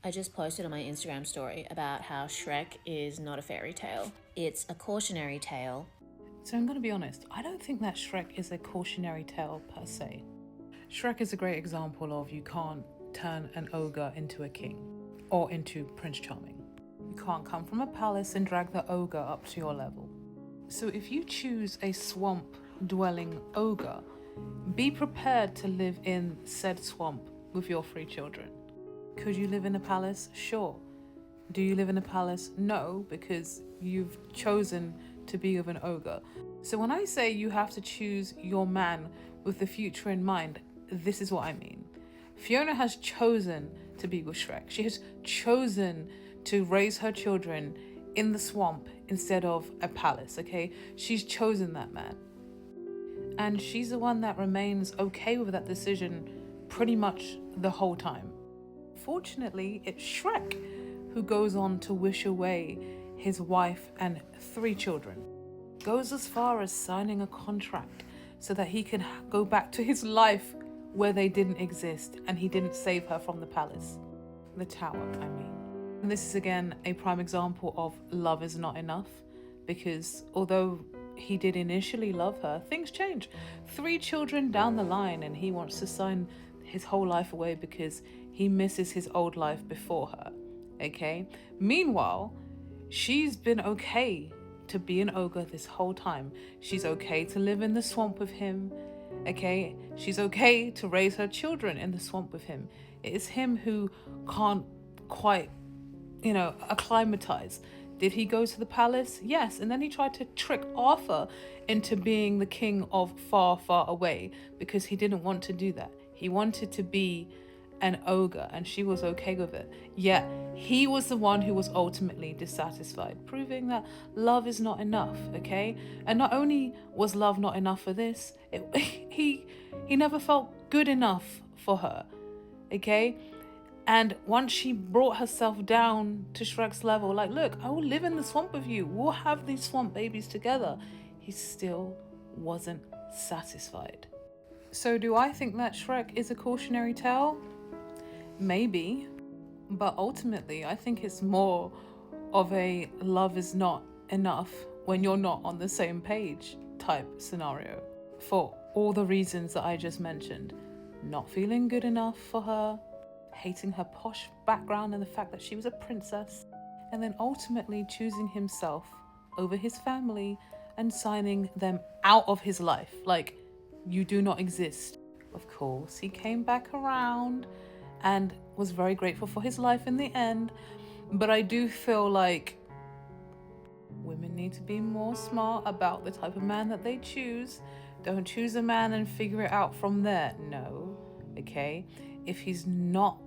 I just posted on my Instagram story about how Shrek is not a fairy tale. It's a cautionary tale. So I'm going to be honest, I don't think that Shrek is a cautionary tale per se. Shrek is a great example of you can't turn an ogre into a king or into Prince Charming. You can't come from a palace and drag the ogre up to your level. So if you choose a swamp dwelling ogre, be prepared to live in said swamp with your 3 children. Could you live in a palace? Sure. Do you live in a palace? No, because you've chosen to be with an ogre. So when I say you have to choose your man with the future in mind, this is what I mean. Fiona has chosen to be with Shrek. She has chosen to raise her children in the swamp instead of a palace, okay? She's chosen that man. And she's the one that remains okay with that decision pretty much the whole time. Fortunately, it's Shrek who goes on to wish away his wife and 3 children. Goes as far as signing a contract so that he can go back to his life where they didn't exist and he didn't save her from the palace. The tower, I mean. And this is again a prime example of love is not enough, because although he did initially love her, things change. 3 children down the line and he wants to sign his whole life away because he misses his old life before her, okay? Meanwhile, she's been okay to be an ogre this whole time. She's okay to live in the swamp with him, okay? She's okay to raise her children in the swamp with him. It is him who can't quite, acclimatize. Did he go to the palace? Yes. And then he tried to trick Arthur into being the king of far, far away because he didn't want to do that. He wanted to be an ogre and she was okay with it. Yet he was the one who was ultimately dissatisfied, proving that love is not enough, okay? And not only was love not enough for this, he never felt good enough for her, okay? And once she brought herself down to Shrek's level, like, look, I will live in the swamp with you. We'll have these swamp babies together. He still wasn't satisfied. So do I think that Shrek is a cautionary tale? Maybe. But ultimately, I think it's more of a love is not enough when you're not on the same page type scenario. For all the reasons that I just mentioned. Not feeling good enough for her, hating her posh background and the fact that she was a princess, and then ultimately choosing himself over his family and signing them out of his life. Like, you do not exist. Of course, he came back around and was very grateful for his life in the end. But I do feel like women need to be more smart about the type of man that they choose. Don't choose a man and figure it out from there. No, okay? If he's not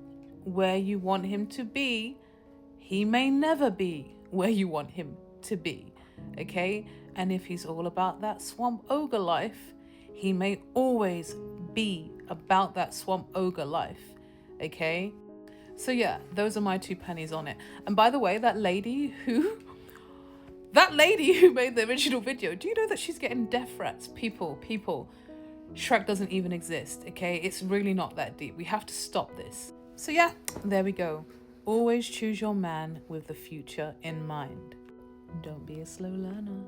where you want him to be, he may never be where you want him to be, okay? And if he's all about that swamp ogre life, he may always be about that swamp ogre life, okay? So yeah, those are my 2 pennies on it. And by the way, that lady who made the original video, do you know that she's getting death threats? People, Shrek doesn't even exist, okay? It's really not that deep. We have to stop this. So yeah, there we go. Always choose your man with the future in mind. Don't be a slow learner.